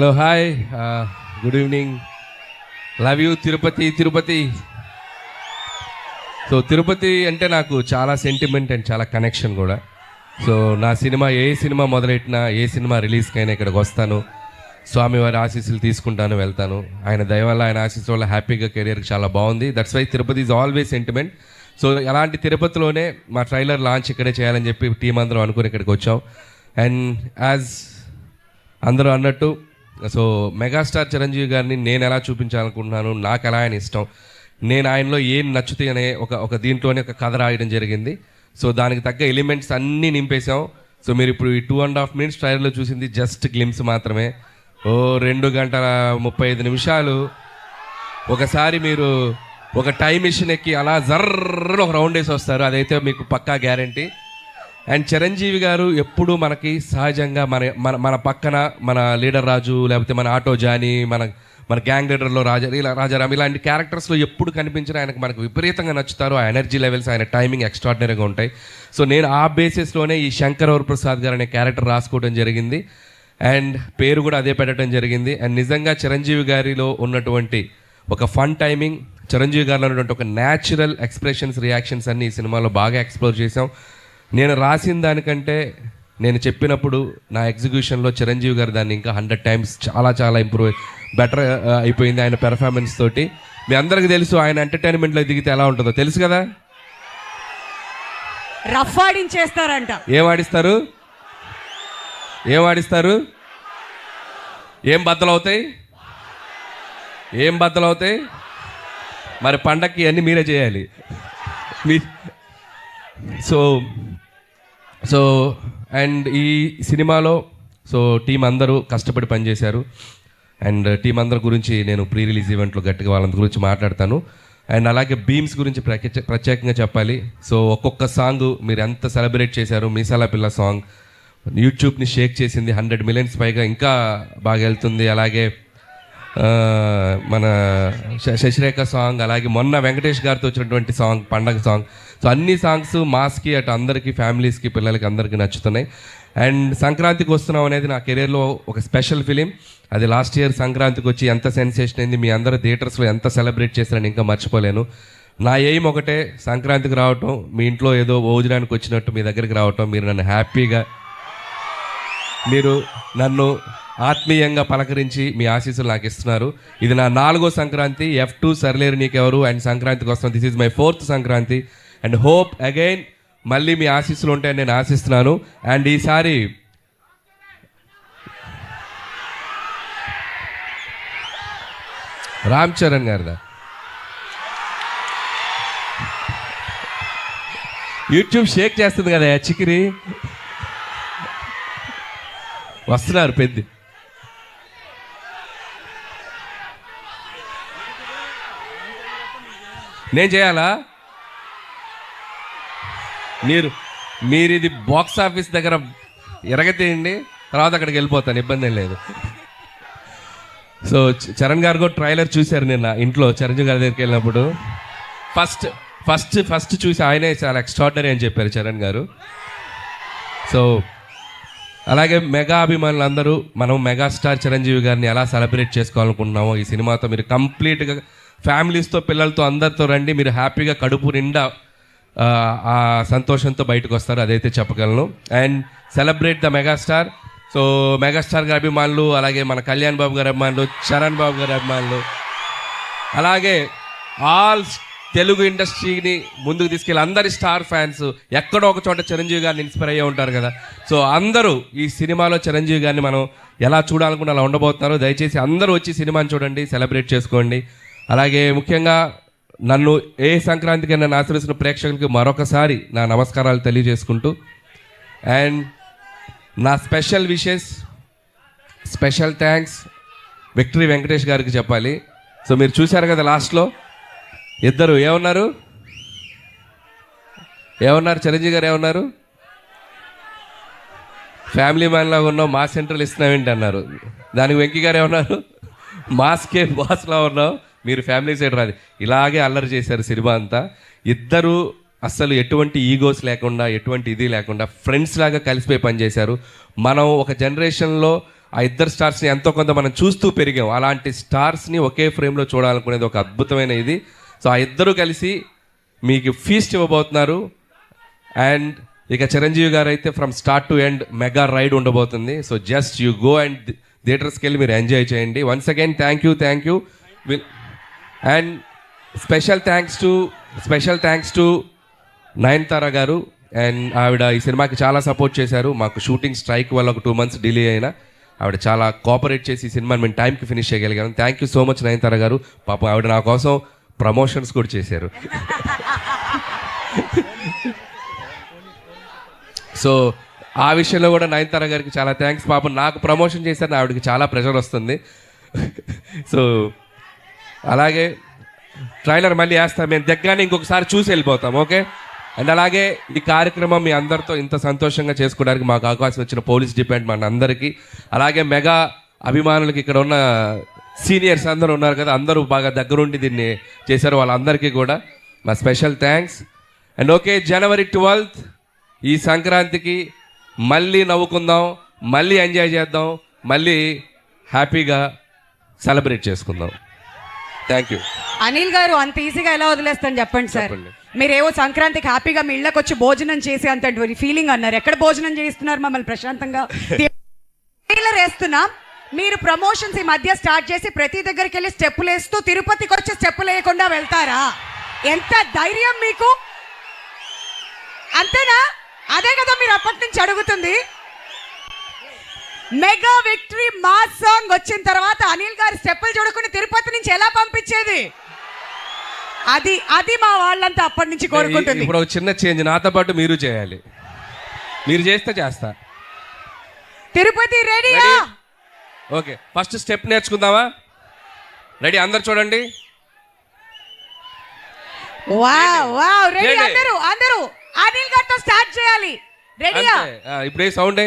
Hello hi, good evening. Love you Tirupati. So Tirupati అంటే నాకు చాలా సెంటిమెంట్ అండ్ చాలా కనెక్షన్ కూడా. సో నా సినిమా ఏ సినిమా మొదలెట్టినా, ఏ సినిమా రిలీజ్కైనా ఇక్కడికి వస్తాను, స్వామివారి ఆశీస్సులు తీసుకుంటాను, వెళ్తాను. ఆయన దయ వల్ల, ఆయన ఆశీస్సు వల్ల హ్యాపీగా కెరియర్కి చాలా బాగుంది. That's why Tirupati is always sentiment. So అలాంటి తిరుపతిలోనే మా ట్రైలర్ లాంచ్ ఇక్కడే చేయాలని చెప్పి టీం అందరం అనుకుని ఇక్కడికి వచ్చాం. అండ్ యాజ్ అందరూ అన్నట్టు, సో మెగాస్టార్ చిరంజీవి గారిని నేను ఎలా చూపించాలనుకుంటున్నాను, నాకు ఎలా ఆయన ఇష్టం, నేను ఆయనలో ఏం నచ్చుతాయి అనే ఒక దీంట్లోనే ఒక కథ రాయడం జరిగింది. సో దానికి తగ్గ ఎలిమెంట్స్ అన్నీ నింపేశాం. సో మీరు ఇప్పుడు ఈ 2.5 minutes ట్రైలర్లో చూసింది జస్ట్ గ్లిమ్స్ మాత్రమే. 2 గంటల 35 నిమిషాలు ఒకసారి మీరు ఒక టైం మిషన్ ఎక్కి అలా జర్రని ఒక రౌండ్ వేసి వస్తారు, అదైతే మీకు పక్కా గ్యారంటీ. అండ్ చిరంజీవి గారు ఎప్పుడు మనకి సహజంగా మన పక్కన మన లీడర్ రాజు, లేకపోతే మన ఆటో జానీ, మన గ్యాంగ్ లీడర్లో రాజారాం ఇలాంటి క్యారెక్టర్స్లో ఎప్పుడు కనిపించినా మనకు విపరీతంగా నచ్చుతారు. ఆ ఎనర్జీ లెవెల్స్, ఆయన టైమింగ్ ఎక్స్ట్రాడినరీగా ఉంటాయి. సో నేను ఆ బేసిస్లోనే ఈ శంకర్ వరప్రసాద్ గారు అనే క్యారెక్టర్ రాసుకోవడం జరిగింది. అండ్ పేరు కూడా అదే పెట్టడం జరిగింది. అండ్ నిజంగా చిరంజీవి గారిలో ఉన్నటువంటి ఒక ఫన్ టైమింగ్, చిరంజీవి గారిలో ఉన్నటువంటి ఒక న్యాచురల్ ఎక్స్ప్రెషన్స్, రియాక్షన్స్ అన్ని ఈ సినిమాలో బాగా ఎక్స్ప్లోర్ చేసాం. నేను రాసిన దానికంటే నేను చెప్పినప్పుడు నా ఎగ్జిక్యూషన్లో చిరంజీవి గారు దాన్ని ఇంకా 100 times చాలా బెటర్ అయిపోయింది ఆయన పెర్ఫార్మెన్స్ తోటి. మీ అందరికీ తెలుసు ఆయన ఎంటర్టైన్మెంట్లో దిగితే ఎలా ఉంటుందో తెలుసు కదా. రఫ్ ఆడించేస్తారంట. ఏం ఆడిస్తారు? ఏం బద్దలవుతాయి? మరి పండక్కి అన్నీ మీరే చేయాలి. సో అండ్ ఈ సినిమాలో టీం అందరూ కష్టపడి పనిచేశారు. అండ్ టీం అందరి గురించి నేను ప్రీ రిలీజ్ ఈవెంట్లో గట్టిగా వాళ్ళ గురించి మాట్లాడతాను. అండ్ అలాగే బీమ్స్ గురించి ప్రత్యేకంగా చెప్పాలి. సో ఒక్కొక్క సాంగ్ మీరు ఎంత సెలబ్రేట్ చేశారు. మీసాల పిల్ల సాంగ్ యూట్యూబ్ని షేక్ చేసింది, 100 million పైగా ఇంకా బాగా వెళ్తుంది. అలాగే మన శశిరేఖ సాంగ్, అలాగే మొన్న వెంకటేష్ గారితో వచ్చినటువంటి సాంగ్ పండగ సాంగ్. సో అన్ని సాంగ్స్ మాస్కి అటు అందరికీ, ఫ్యామిలీస్కి, పిల్లలకి అందరికీ నచ్చుతున్నాయి. అండ్ సంక్రాంతికి వస్తున్నాం అనేది నా కెరీర్లో ఒక స్పెషల్ ఫిలిం. అది లాస్ట్ ఇయర్ సంక్రాంతికి వచ్చి ఎంత సెన్సేషన్ అయింది, మీ అందరూ థియేటర్స్లో ఎంత సెలబ్రేట్ చేశారని ఇంకా మర్చిపోలేను. నా ఎయిమ్ ఒకటే, సంక్రాంతికి రావటం, మీ ఇంట్లో ఏదో భోజనానికి వచ్చినట్టు మీ దగ్గరికి రావటం, మీరు నన్ను హ్యాపీగా, మీరు నన్ను ఆత్మీయంగా పలకరించి మీ ఆశీస్సులు నాకు ఇస్తున్నారు. ఇది నా 4వ సంక్రాంతి. F2 సర్లేరు నీకెవరు అండ్ సంక్రాంతికి వస్తాను. This is my 4th Sankranti. And hope again మళ్ళీ మీ ఆశీస్సులు ఉంటాయని నేను ఆశిస్తున్నాను. అండ్ ఈసారి రామ్ చరణ్ గారిదా యూట్యూబ్ షేక్ చేస్తుంది కదా చికిరి, వస్తున్నారు పెద్ద. నేను చేయాలా? మీరు ఇది బాక్స్ ఆఫీస్ దగ్గర ఎరగతేయండి, తర్వాత అక్కడికి వెళ్ళిపోతాను, ఇబ్బంది ఏం లేదు. సో చరణ్ గారు కూడా ట్రైలర్ చూశారు నిన్న ఇంట్లో చిరంజీవి గారి దగ్గరికి వెళ్ళినప్పుడు. ఫస్ట్ చూసి ఆయనే చాలా ఎక్స్ట్రాడినరీ అని చెప్పారు చరణ్ గారు. సో అలాగే మెగా అభిమానులు అందరూ మనం మెగాస్టార్ చిరంజీవి గారిని ఎలా సెలబ్రేట్ చేసుకోవాలనుకుంటున్నామో ఈ సినిమాతో మీరు కంప్లీట్గా ఫ్యామిలీస్తో, పిల్లలతో, అందరితో రండి. మీరు హ్యాపీగా కడుపు నిండా ఆ సంతోషంతో బయటకు వస్తారు, అదైతే చెప్పగలను. And celebrate the megastar. So megastar గారి అభిమానులు, అలాగే మన కళ్యాణ్ బాబు గారి అభిమానులు, చరణ్ బాబు గారి అభిమానులు, అలాగే ఆల్ తెలుగు ఇండస్ట్రీని ముందుకు తీసుకెళ్ళి అందరి స్టార్ ఫ్యాన్స్ ఎక్కడో ఒక చోట చిరంజీవి గారిని ఇన్స్పైర్ అయ్యే ఉంటారు కదా. సో అందరూ ఈ సినిమాలో చిరంజీవి గారిని మనం ఎలా చూడాలనుకుని అలా ఉండబోతున్నారు. దయచేసి అందరూ వచ్చి సినిమాని చూడండి, సెలబ్రేట్ చేసుకోండి. అలాగే ముఖ్యంగా నన్ను ఏ సంక్రాంతికి నన్ను ఆశ్రయిస్తున్న ప్రేక్షకులకి మరొకసారి నా నమస్కారాలు తెలియజేసుకుంటూ, అండ్ నా special wishes, special thanks victory Venkatesh గారికి చెప్పాలి. సో మీరు చూశారు కదా లాస్ట్లో ఇద్దరు ఏమన్నారు చిరంజీవి గారు ఏమన్నారు, ఫ్యామిలీ మ్యాన్ లాగా ఉన్నావు, మా సెంట్రల్ ఇస్తున్నావేంటి అన్నారు. దానికి వెంకీ గారు ఏమన్నారు, మాస్కే బాస్లా ఉన్నావు, మీరు ఫ్యామిలీ సైడ్ రాదు. ఇలాగే అల్లరి చేశారు సినిమా అంతా. ఇద్దరు అస్సలు ఎటువంటి ఈగోస్ లేకుండా, ఎటువంటి ఇది లేకుండా ఫ్రెండ్స్ లాగా కలిసిపోయి పనిచేశారు. మనం ఒక జనరేషన్లో ఆ ఇద్దరు స్టార్స్ని ఎంతో కొంత మనం చూస్తూ పెరిగాం. అలాంటి స్టార్స్ని ఒకే ఫ్రేమ్లో చూడాలనుకునేది ఒక అద్భుతమైన ఇది. సో ఆ ఇద్దరు కలిసి మీకు ఫీస్ట్ ఇవ్వబోతున్నారు. అండ్ ఇక చిరంజీవి గారు అయితే from start to end mega ride ఉండబోతుంది. So just you go and థియేటర్స్కి వెళ్ళి మీరు ఎంజాయ్ చేయండి. Once again thank you. And special thanks to Nayanthara garu. And ఆవిడ ఈ సినిమాకి చాలా సపోర్ట్ చేశారు. మాకు షూటింగ్ స్ట్రైక్ వల్ల ఒక 2 months డిలే అయినా ఆవిడ చాలా కోఆపరేట్ చేసి ఈ సినిమాని మేము టైంకి ఫినిష్ చేయగలిగాను. Thank you so much Nayanthara గారు. పాపం ఆవిడ నా కోసం ప్రమోషన్స్ కూడా చేశారు. సో ఆ విషయంలో కూడా నయనతార గారికి చాలా థ్యాంక్స్. పాపం నాకు ప్రమోషన్ చేశారు, ఆవిడకి చాలా ప్రెషర్ వస్తుంది. సో అలాగే ట్రైలర్ మళ్ళీ వేస్తాం మేము దగ్గరనే, ఇంకొకసారి చూసి వెళ్ళిపోతాం. ఓకే. అండ్ అలాగే ఈ కార్యక్రమం మీ అందరితో ఇంత సంతోషంగా చేసుకోవడానికి మాకు అవకాశం ఇచ్చిన పోలీస్ డిపార్ట్మెంట్ అందరికీ, అలాగే మెగా అభిమానులకి, ఇక్కడ ఉన్న సీనియర్స్ అందరూ ఉన్నారు కదా, అందరూ బాగా దగ్గరుండి దీన్ని చేశారు, వాళ్ళందరికీ కూడా మా special thanks. And okay, January 12th ఈ సంక్రాంతికి మళ్ళీ నవ్వుకుందాం, మళ్ళీ ఎంజాయ్ చేద్దాం, మళ్ళీ హ్యాపీగా సెలబ్రేట్ చేసుకుందాం. Thank you. అనిల్ గారు అంత ఈజీగా ఎలా వదిలేస్తాను చెప్పండి సార్. మీరేవో సంక్రాంతికి హ్యాపీగా మీ ఇళ్ళకి వచ్చి భోజనం చేసి అంత ఫీలింగ్ అన్నారు. ఎక్కడ భోజనం చేస్తున్నారు మమ్మల్ని ప్రశాంతంగా ట్రైలర్ వేస్తున్నాం. మీరు ప్రమోషన్స్ ఈ మధ్య స్టార్ట్ చేసి ప్రతి దగ్గరికి వెళ్ళి స్టెప్పులు వేస్తూ తిరుపతికి వచ్చి స్టెప్పులు వేయకుండా వెళ్తారా? ఎంత ధైర్యం మీకు! అంతేనా? అదే కదా మీరు అప్పటి నుంచి అడుగుతుంది. మెగా విక్టరీ మాస్ సాంగ్ వచ్చిన తర్వాత అనిల్ గారు స్టెప్పులు చూడకుండా తిరుపతి నుంచి ఎలా పంపించేది? అది మా వాళ్ళంతా అప్పటి నుంచి కోరుకుంటుంది. ఇప్పుడు ఒక చిన్న చేంజ్, నాతో పాటు మీరు చేయాలి. మీరు చేస్తే చేస్తా. తిరుపతి రెడీయా? ఓకే, ఫస్ట్ స్టెప్ నేర్చుకుందామా? రెడీ? అందరు చూడండి. వావ్ రెడీ అందరూ అనిల్ గారితో స్టార్ట్ చేయాలి. రెడీయా? ఇప్పుడు ఏ సౌండ్?